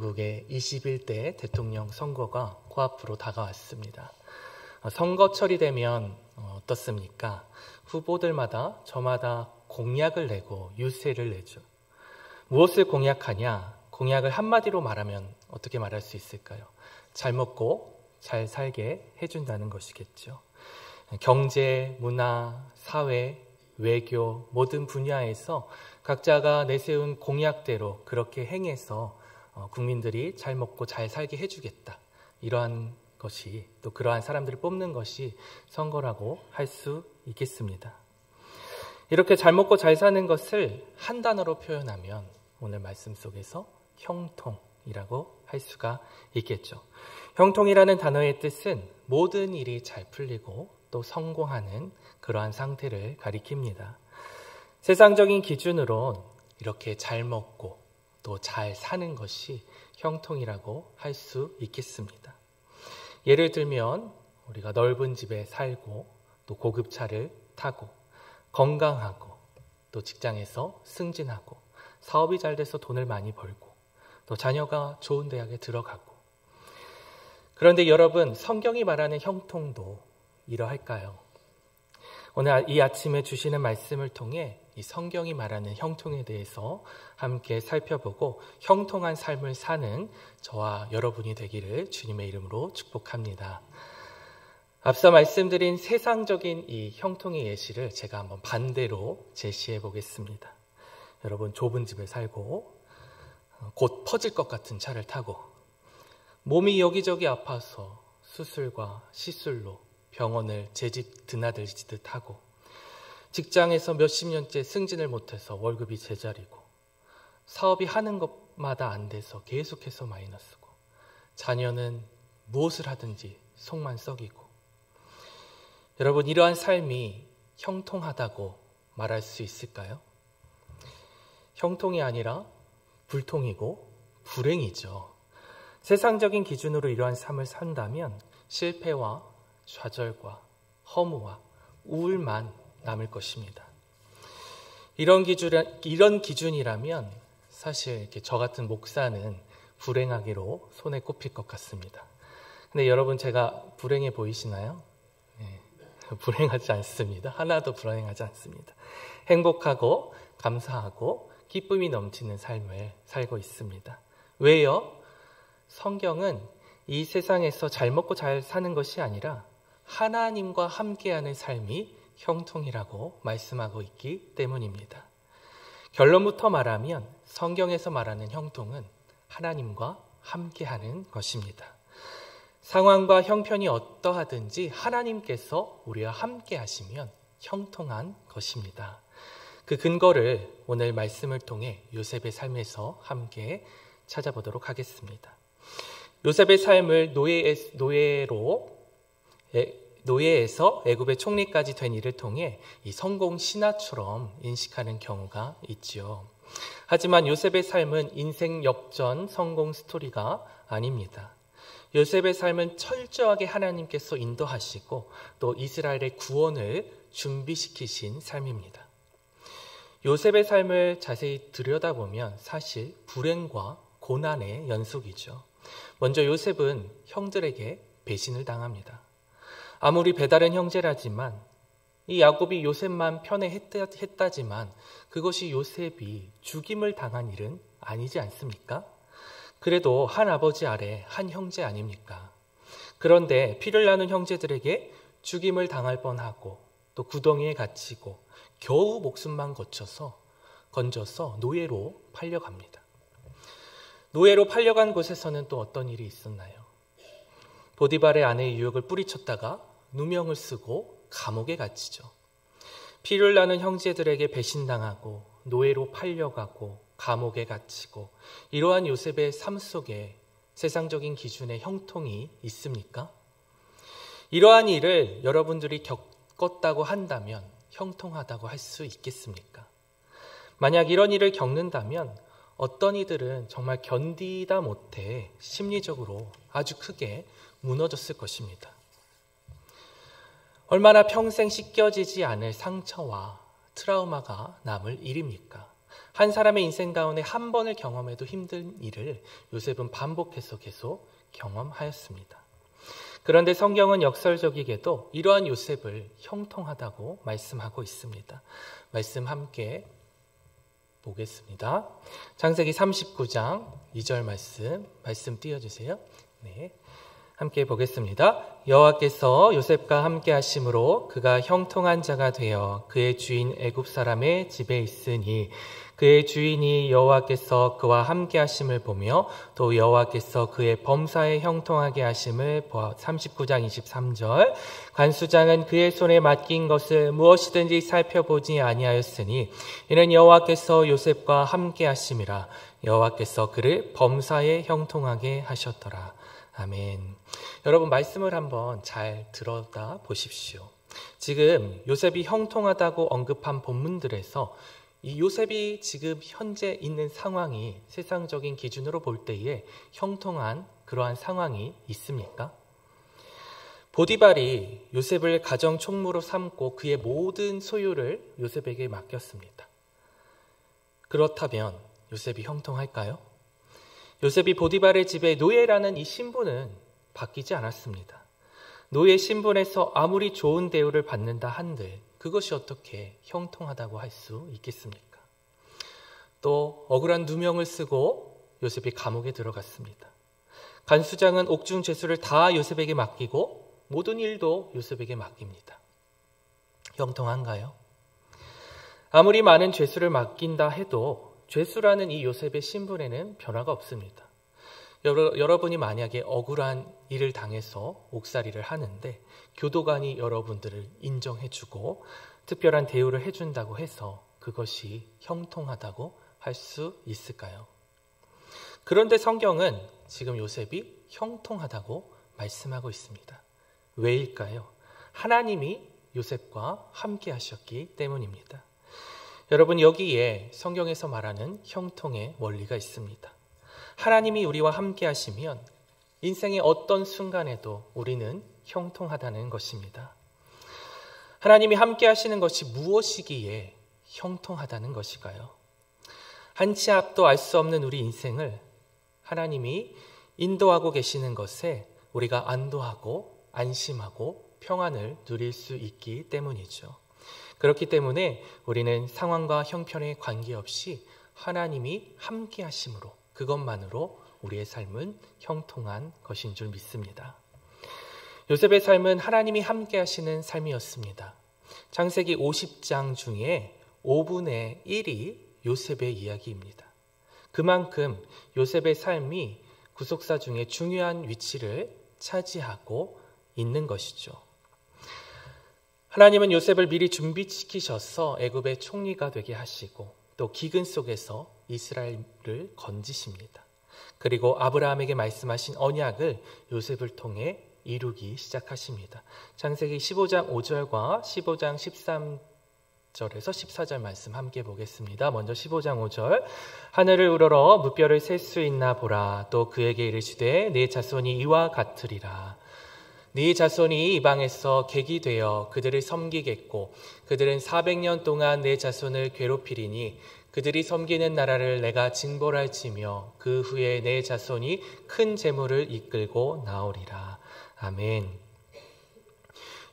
중국의 21대 대통령 선거가 코앞으로 다가왔습니다. 선거철이 되면 어떻습니까? 후보들마다 저마다 공약을 내고 유세를 내죠. 무엇을 공약하냐? 공약을 한마디로 말하면 어떻게 말할 수 있을까요? 잘 먹고 잘 살게 해준다는 것이겠죠. 경제, 문화, 사회, 외교 모든 분야에서 각자가 내세운 공약대로 그렇게 행해서 국민들이 잘 먹고 잘 살게 해주겠다. 이러한 것이, 또 그러한 사람들을 뽑는 것이 선거라고 할 수 있겠습니다. 이렇게 잘 먹고 잘 사는 것을 한 단어로 표현하면 오늘 말씀 속에서 형통이라고 할 수가 있겠죠. 형통이라는 단어의 뜻은 모든 일이 잘 풀리고 또 성공하는 그러한 상태를 가리킵니다. 세상적인 기준으로 이렇게 잘 먹고 또 잘 사는 것이 형통이라고 할 수 있겠습니다. 예를 들면 우리가 넓은 집에 살고 또 고급차를 타고 건강하고 또 직장에서 승진하고 사업이 잘 돼서 돈을 많이 벌고 또 자녀가 좋은 대학에 들어가고. 그런데 여러분, 성경이 말하는 형통도 이러할까요? 오늘 이 아침에 주시는 말씀을 통해 이 성경이 말하는 형통에 대해서 함께 살펴보고 형통한 삶을 사는 저와 여러분이 되기를 주님의 이름으로 축복합니다. 앞서 말씀드린 세상적인 이 형통의 예시를 제가 한번 반대로 제시해 보겠습니다. 여러분, 좁은 집에 살고 곧 퍼질 것 같은 차를 타고 몸이 여기저기 아파서 수술과 시술로 병원을 제 집 드나들지듯 하고 직장에서 몇십 년째 승진을 못해서 월급이 제자리고 사업이 하는 것마다 안 돼서 계속해서 마이너스고 자녀는 무엇을 하든지 속만 썩이고. 여러분, 이러한 삶이 형통하다고 말할 수 있을까요? 형통이 아니라 불통이고 불행이죠. 세상적인 기준으로 이러한 삶을 산다면 실패와 좌절과 허무와 우울만 남을 것입니다. 이런 기준이라면 사실 이렇게 저 같은 목사는 불행하기로 손에 꼽힐 것 같습니다. 근데 여러분, 제가 불행해 보이시나요? 네, 불행하지 않습니다. 하나도 불행하지 않습니다. 행복하고 감사하고 기쁨이 넘치는 삶을 살고 있습니다. 왜요? 성경은 이 세상에서 잘 먹고 잘 사는 것이 아니라 하나님과 함께하는 삶이 형통이라고 말씀하고 있기 때문입니다. 결론부터 말하면 성경에서 말하는 형통은 하나님과 함께하는 것입니다. 상황과 형편이 어떠하든지 하나님께서 우리와 함께 하시면 형통한 것입니다. 그 근거를 오늘 말씀을 통해 요셉의 삶에서 함께 찾아보도록 하겠습니다. 요셉의 삶을 노예에서 애굽의 총리까지 된 일을 통해 이 성공 신화처럼 인식하는 경우가 있지요. 하지만 요셉의 삶은 인생 역전 성공 스토리가 아닙니다. 요셉의 삶은 철저하게 하나님께서 인도하시고 또 이스라엘의 구원을 준비시키신 삶입니다. 요셉의 삶을 자세히 들여다보면 사실 불행과 고난의 연속이죠. 먼저 요셉은 형들에게 배신을 당합니다. 아무리 배다른 형제라지만 이 야곱이 요셉만 편애했다지만 그것이 요셉이 죽임을 당한 일은 아니지 않습니까? 그래도 한 아버지 아래 한 형제 아닙니까? 그런데 피를 나눈 형제들에게 죽임을 당할 뻔하고 또 구덩이에 갇히고 겨우 목숨만 건져서 노예로 팔려갑니다. 노예로 팔려간 곳에서는 또 어떤 일이 있었나요? 보디발의 아내의 유혹을 뿌리쳤다가 누명을 쓰고 감옥에 갇히죠. 피를 나는 형제들에게 배신당하고 노예로 팔려가고 감옥에 갇히고 이러한 요셉의 삶 속에 세상적인 기준의 형통이 있습니까? 이러한 일을 여러분들이 겪었다고 한다면 형통하다고 할 수 있겠습니까? 만약 이런 일을 겪는다면 어떤 이들은 정말 견디다 못해 심리적으로 아주 크게 무너졌을 것입니다. 얼마나 평생 씻겨지지 않을 상처와 트라우마가 남을 일입니까? 한 사람의 인생 가운데 한 번을 경험해도 힘든 일을 요셉은 반복해서 계속 경험하였습니다. 그런데 성경은 역설적이게도 이러한 요셉을 형통하다고 말씀하고 있습니다. 말씀 함께 보겠습니다. 창세기 39장 2절 말씀 띄워주세요. 네, 함께 보겠습니다. 여호와께서 요셉과 함께 하심으로 그가 형통한 자가 되어 그의 주인 애굽 사람의 집에 있으니 그의 주인이 여호와께서 그와 함께 하심을 보며 또 여호와께서 그의 범사에 형통하게 하심을 보아. 39장 23절 관수장은 그의 손에 맡긴 것을 무엇이든지 살펴보지 아니하였으니 이는 여호와께서 요셉과 함께 하심이라. 여호와께서 그를 범사에 형통하게 하셨더라. 아멘. 여러분, 말씀을 한번 잘 들어다 보십시오. 지금 요셉이 형통하다고 언급한 본문들에서 이 요셉이 지금 현재 있는 상황이 세상적인 기준으로 볼 때에 형통한 그러한 상황이 있습니까? 보디발이 요셉을 가정 총무로 삼고 그의 모든 소유를 요셉에게 맡겼습니다. 그렇다면 요셉이 형통할까요? 요셉이 보디발의 집에 노예라는 이 신분은 바뀌지 않았습니다. 노예 신분에서 아무리 좋은 대우를 받는다 한들 그것이 어떻게 형통하다고 할 수 있겠습니까? 또 억울한 누명을 쓰고 요셉이 감옥에 들어갔습니다. 간수장은 옥중 죄수를 다 요셉에게 맡기고 모든 일도 요셉에게 맡깁니다. 형통한가요? 아무리 많은 죄수를 맡긴다 해도 죄수라는 이 요셉의 신분에는 변화가 없습니다. 여러분이 만약에 억울한 일을 당해서 옥살이를 하는데 교도관이 여러분들을 인정해주고 특별한 대우를 해준다고 해서 그것이 형통하다고 할 수 있을까요? 그런데 성경은 지금 요셉이 형통하다고 말씀하고 있습니다. 왜일까요? 하나님이 요셉과 함께 하셨기 때문입니다. 여러분, 여기에 성경에서 말하는 형통의 원리가 있습니다. 하나님이 우리와 함께 하시면 인생의 어떤 순간에도 우리는 형통하다는 것입니다. 하나님이 함께 하시는 것이 무엇이기에 형통하다는 것일까요? 한치 앞도 알 수 없는 우리 인생을 하나님이 인도하고 계시는 것에 우리가 안도하고 안심하고 평안을 누릴 수 있기 때문이죠. 그렇기 때문에 우리는 상황과 형편에 관계없이 하나님이 함께 하심으로 그것만으로 우리의 삶은 형통한 것인 줄 믿습니다. 요셉의 삶은 하나님이 함께 하시는 삶이었습니다. 창세기 50장 중에 5분의 1이 요셉의 이야기입니다. 그만큼 요셉의 삶이 구속사 중에 중요한 위치를 차지하고 있는 것이죠. 하나님은 요셉을 미리 준비시키셔서 애굽의 총리가 되게 하시고 또 기근 속에서 이스라엘을 건지십니다. 그리고 아브라함에게 말씀하신 언약을 요셉을 통해 이루기 시작하십니다. 창세기 15장 5절과 15장 13절에서 14절 말씀 함께 보겠습니다. 먼저 15장 5절 하늘을 우러러 무뼈를 셀 수 있나 보라. 또 그에게 이르시되 네 자손이 이와 같으리라. 네 자손이 이방에서 객이 되어 그들을 섬기겠고 그들은 400년 동안 내 자손을 괴롭히리니 그들이 섬기는 나라를 내가 징벌할지며 그 후에 내 자손이 큰 재물을 이끌고 나오리라. 아멘.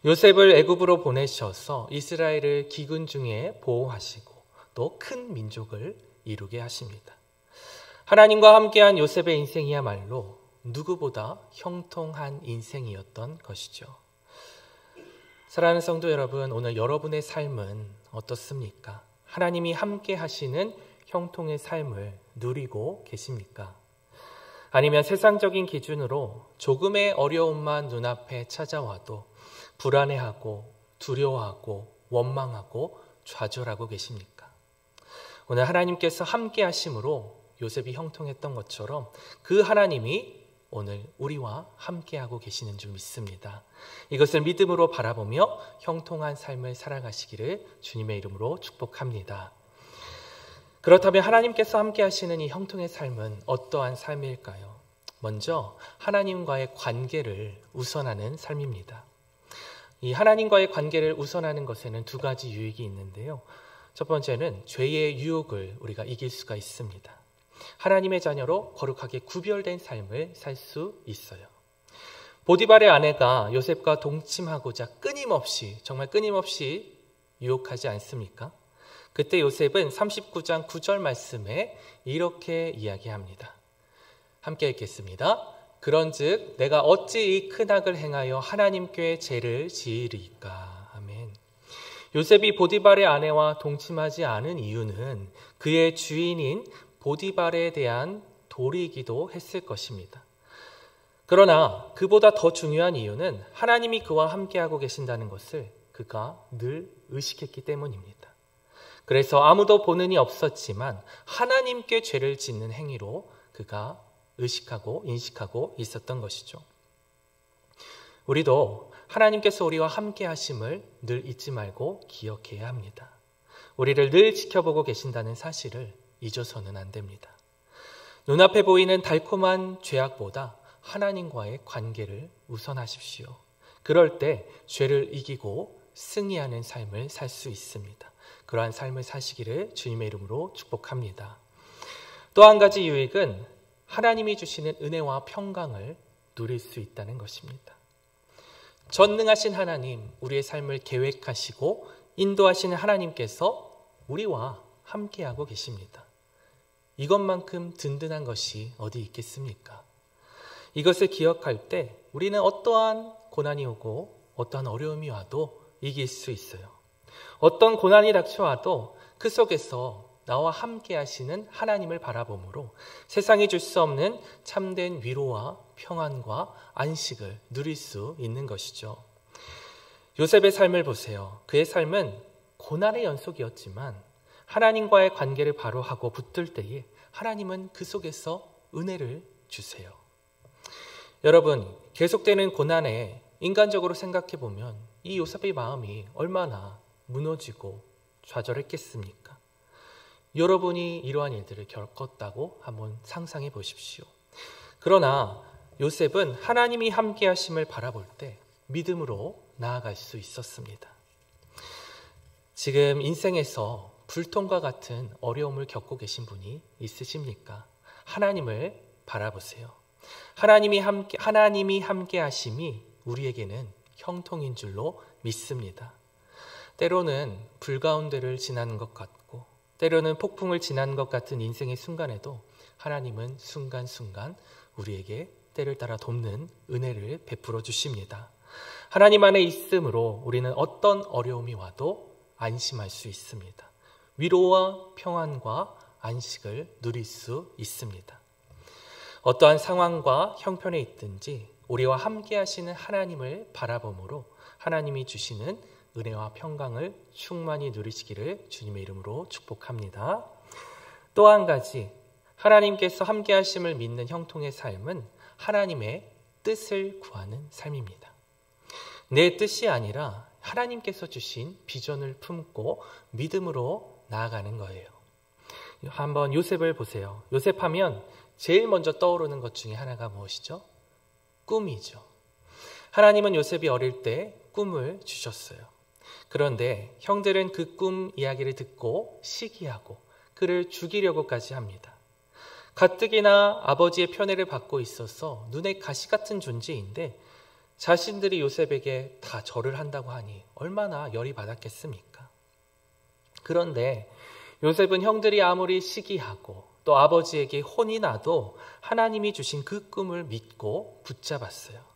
요셉을 애굽으로 보내셔서 이스라엘을 기근 중에 보호하시고 또 큰 민족을 이루게 하십니다. 하나님과 함께한 요셉의 인생이야말로 누구보다 형통한 인생이었던 것이죠. 사랑하는 성도 여러분, 오늘 여러분의 삶은 어떻습니까? 하나님이 함께 하시는 형통의 삶을 누리고 계십니까? 아니면 세상적인 기준으로 조금의 어려움만 눈앞에 찾아와도 불안해하고 두려워하고 원망하고 좌절하고 계십니까? 오늘 하나님께서 함께 하심으로 요셉이 형통했던 것처럼 그 하나님이 오늘 우리와 함께하고 계시는 줄 믿습니다. 이것을 믿음으로 바라보며 형통한 삶을 살아가시기를 주님의 이름으로 축복합니다. 그렇다면 하나님께서 함께 하시는 이 형통의 삶은 어떠한 삶일까요? 먼저 하나님과의 관계를 우선하는 삶입니다. 이 하나님과의 관계를 우선하는 것에는 두 가지 유익이 있는데요. 첫 번째는 죄의 유혹을 우리가 이길 수가 있습니다. 하나님의 자녀로 거룩하게 구별된 삶을 살 수 있어요. 보디발의 아내가 요셉과 동침하고자 정말 끊임없이 유혹하지 않습니까? 그때 요셉은 39장 9절 말씀에 이렇게 이야기합니다. 함께 읽겠습니다. 그런즉 내가 어찌 이 큰 악을 행하여 하나님께 죄를 지으리까. 아멘. 요셉이 보디발의 아내와 동침하지 않은 이유는 그의 주인인 보디발에 대한 도리이기도 했을 것입니다. 그러나 그보다 더 중요한 이유는 하나님이 그와 함께하고 계신다는 것을 그가 늘 의식했기 때문입니다. 그래서 아무도 보는 이 없었지만 하나님께 죄를 짓는 행위로 그가 의식하고 인식하고 있었던 것이죠. 우리도 하나님께서 우리와 함께 하심을 늘 잊지 말고 기억해야 합니다. 우리를 늘 지켜보고 계신다는 사실을 잊어서는 안 됩니다. 눈앞에 보이는 달콤한 죄악보다 하나님과의 관계를 우선하십시오. 그럴 때 죄를 이기고 승리하는 삶을 살 수 있습니다. 그러한 삶을 사시기를 주님의 이름으로 축복합니다. 또 한 가지 유익은 하나님이 주시는 은혜와 평강을 누릴 수 있다는 것입니다. 전능하신 하나님, 우리의 삶을 계획하시고 인도하시는 하나님께서 우리와 함께하고 계십니다. 이것만큼 든든한 것이 어디 있겠습니까? 이것을 기억할 때 우리는 어떠한 고난이 오고 어떠한 어려움이 와도 이길 수 있어요. 어떤 고난이 닥쳐와도 그 속에서 나와 함께 하시는 하나님을 바라보므로 세상이 줄 수 없는 참된 위로와 평안과 안식을 누릴 수 있는 것이죠. 요셉의 삶을 보세요. 그의 삶은 고난의 연속이었지만 하나님과의 관계를 바로 하고 붙들 때에 하나님은 그 속에서 은혜를 주세요. 여러분, 계속되는 고난에 인간적으로 생각해 보면 이 요셉의 마음이 얼마나 무너지고 좌절했겠습니까? 여러분이 이러한 일들을 겪었다고 한번 상상해 보십시오. 그러나 요셉은 하나님이 함께 하심을 바라볼 때 믿음으로 나아갈 수 있었습니다. 지금 인생에서 불통과 같은 어려움을 겪고 계신 분이 있으십니까? 하나님을 바라보세요. 하나님이 함께 하심이 우리에게는 형통인 줄로 믿습니다. 때로는 불 가운데를 지나는 것 같고 때로는 폭풍을 지나는 것 같은 인생의 순간에도 하나님은 순간순간 우리에게 때를 따라 돕는 은혜를 베풀어 주십니다. 하나님 안에 있음으로 우리는 어떤 어려움이 와도 안심할 수 있습니다. 위로와 평안과 안식을 누릴 수 있습니다. 어떠한 상황과 형편에 있든지 우리와 함께 하시는 하나님을 바라보므로 하나님이 주시는 은혜와 평강을 충만히 누리시기를 주님의 이름으로 축복합니다. 또 한 가지, 하나님께서 함께 하심을 믿는 형통의 삶은 하나님의 뜻을 구하는 삶입니다. 내 뜻이 아니라 하나님께서 주신 비전을 품고 믿음으로 나아가는 거예요. 한번 요셉을 보세요. 요셉하면 제일 먼저 떠오르는 것 중에 하나가 무엇이죠? 꿈이죠. 하나님은 요셉이 어릴 때 꿈을 주셨어요. 그런데 형들은 그 꿈 이야기를 듣고 시기하고 그를 죽이려고까지 합니다. 가뜩이나 아버지의 편애를 받고 있어서 눈에 가시 같은 존재인데 자신들이 요셉에게 다 절을 한다고 하니 얼마나 열이 받았겠습니까? 그런데 요셉은 형들이 아무리 시기하고 또 아버지에게 혼이 나도 하나님이 주신 그 꿈을 믿고 붙잡았어요.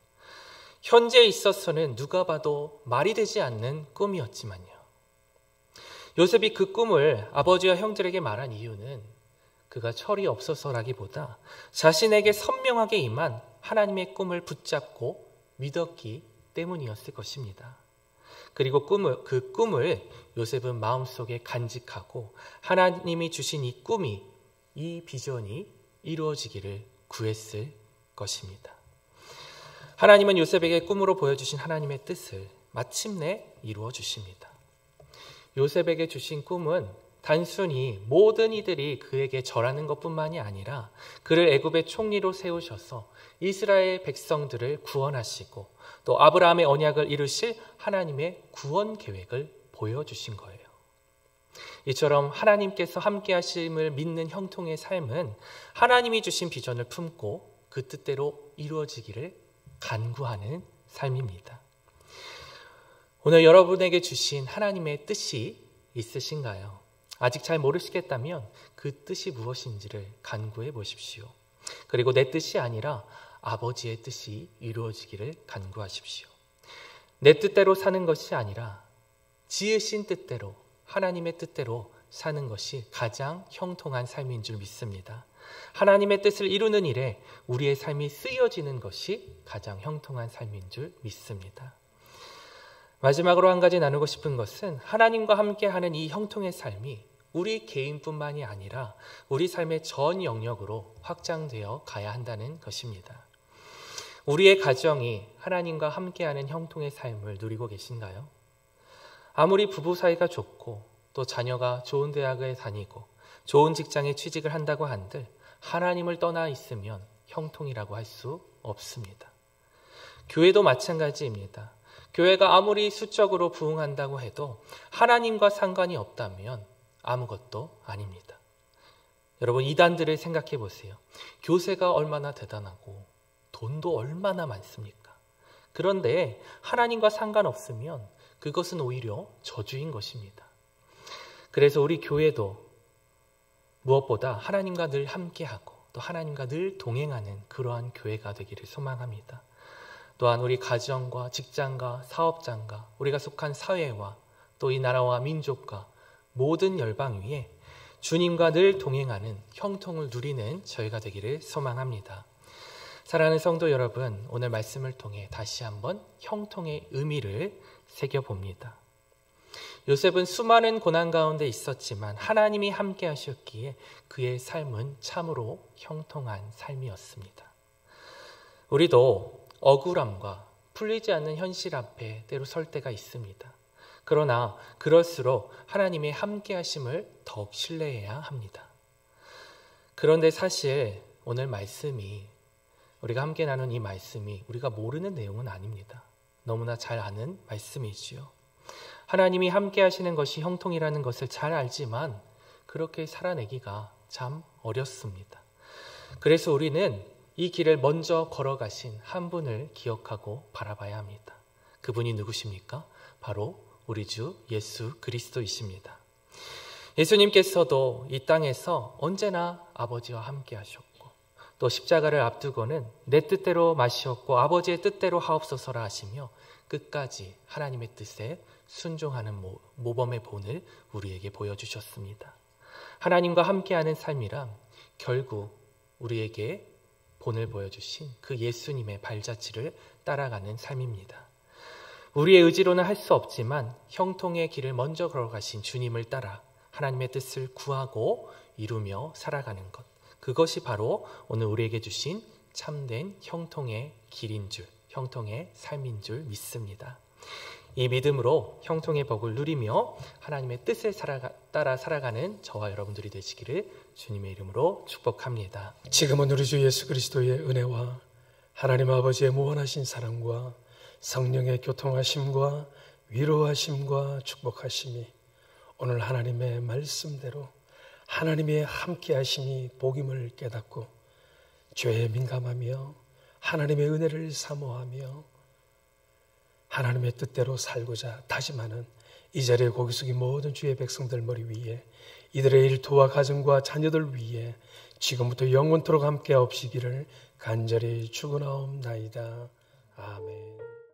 현재에 있어서는 누가 봐도 말이 되지 않는 꿈이었지만요. 요셉이 그 꿈을 아버지와 형들에게 말한 이유는 그가 철이 없어서라기보다 자신에게 선명하게 임한 하나님의 꿈을 붙잡고 믿었기 때문이었을 것입니다. 그리고 그 꿈을 요셉은 마음속에 간직하고 하나님이 주신 이 꿈이, 이 비전이 이루어지기를 구했을 것입니다. 하나님은 요셉에게 꿈으로 보여주신 하나님의 뜻을 마침내 이루어 주십니다. 요셉에게 주신 꿈은 단순히 모든 이들이 그에게 절하는 것뿐만이 아니라 그를 애굽의 총리로 세우셔서 이스라엘 백성들을 구원하시고 또 아브라함의 언약을 이루실 하나님의 구원 계획을 보여주신 거예요. 이처럼 하나님께서 함께 하심을 믿는 형통의 삶은 하나님이 주신 비전을 품고 그 뜻대로 이루어지기를 간구하는 삶입니다. 오늘 여러분에게 주신 하나님의 뜻이 있으신가요? 아직 잘 모르시겠다면 그 뜻이 무엇인지를 간구해 보십시오. 그리고 내 뜻이 아니라 아버지의 뜻이 이루어지기를 간구하십시오. 내 뜻대로 사는 것이 아니라 지으신 뜻대로, 하나님의 뜻대로 사는 것이 가장 형통한 삶인 줄 믿습니다. 하나님의 뜻을 이루는 일에 우리의 삶이 쓰여지는 것이 가장 형통한 삶인 줄 믿습니다. 마지막으로 한 가지 나누고 싶은 것은 하나님과 함께하는 이 형통의 삶이 우리 개인뿐만이 아니라 우리 삶의 전 영역으로 확장되어 가야 한다는 것입니다. 우리의 가정이 하나님과 함께하는 형통의 삶을 누리고 계신가요? 아무리 부부 사이가 좋고 또 자녀가 좋은 대학에 다니고 좋은 직장에 취직을 한다고 한들 하나님을 떠나 있으면 형통이라고 할 수 없습니다. 교회도 마찬가지입니다. 교회가 아무리 수적으로 부흥한다고 해도 하나님과 상관이 없다면 아무것도 아닙니다. 여러분, 이단들을 생각해 보세요. 교세가 얼마나 대단하고 돈도 얼마나 많습니까? 그런데 하나님과 상관없으면 그것은 오히려 저주인 것입니다. 그래서 우리 교회도 무엇보다 하나님과 늘 함께하고 또 하나님과 늘 동행하는 그러한 교회가 되기를 소망합니다. 또한 우리 가정과 직장과 사업장과 우리가 속한 사회와 또 이 나라와 민족과 모든 열방 위에 주님과 늘 동행하는 형통을 누리는 저희가 되기를 소망합니다. 사랑하는 성도 여러분, 오늘 말씀을 통해 다시 한번 형통의 의미를 새겨봅니다. 요셉은 수많은 고난 가운데 있었지만 하나님이 함께 하셨기에 그의 삶은 참으로 형통한 삶이었습니다. 우리도 억울함과 풀리지 않는 현실 앞에 때로 설 때가 있습니다. 그러나 그럴수록 하나님의 함께 하심을 더욱 신뢰해야 합니다. 그런데 사실 오늘 말씀이, 우리가 함께 나눈 이 말씀이 우리가 모르는 내용은 아닙니다. 너무나 잘 아는 말씀이지요. 하나님이 함께 하시는 것이 형통이라는 것을 잘 알지만 그렇게 살아내기가 참 어렵습니다. 그래서 우리는 이 길을 먼저 걸어가신 한 분을 기억하고 바라봐야 합니다. 그분이 누구십니까? 바로 우리 주 예수 그리스도이십니다. 예수님께서도 이 땅에서 언제나 아버지와 함께 하셨고 또 십자가를 앞두고는 내 뜻대로 마시었고 아버지의 뜻대로 하옵소서라 하시며 끝까지 하나님의 뜻에 순종하는 모범의 본을 우리에게 보여주셨습니다. 하나님과 함께하는 삶이란 결국 우리에게 본을 보여주신 그 예수님의 발자취를 따라가는 삶입니다. 우리의 의지로는 할 수 없지만 형통의 길을 먼저 걸어가신 주님을 따라 하나님의 뜻을 구하고 이루며 살아가는 것, 그것이 바로 오늘 우리에게 주신 참된 형통의 길인 줄, 형통의 삶인 줄 믿습니다. 이 믿음으로 형통의 복을 누리며 하나님의 뜻을 따라 살아가는 저와 여러분들이 되시기를 주님의 이름으로 축복합니다. 지금은 우리 주 예수 그리스도의 은혜와 하나님 아버지의 무한하신 사랑과 성령의 교통하심과 위로하심과 축복하심이 오늘 하나님의 말씀대로 하나님의 함께하심이 복임을 깨닫고 죄에 민감하며 하나님의 은혜를 사모하며 하나님의 뜻대로 살고자 다짐하는 이 자리에 고개 숙인 모든 주의 백성들 머리 위에 이들의 일터와 가정과 자녀들 위에 지금부터 영원토록 함께 없이기를 간절히 축원하옵나이다. 아멘.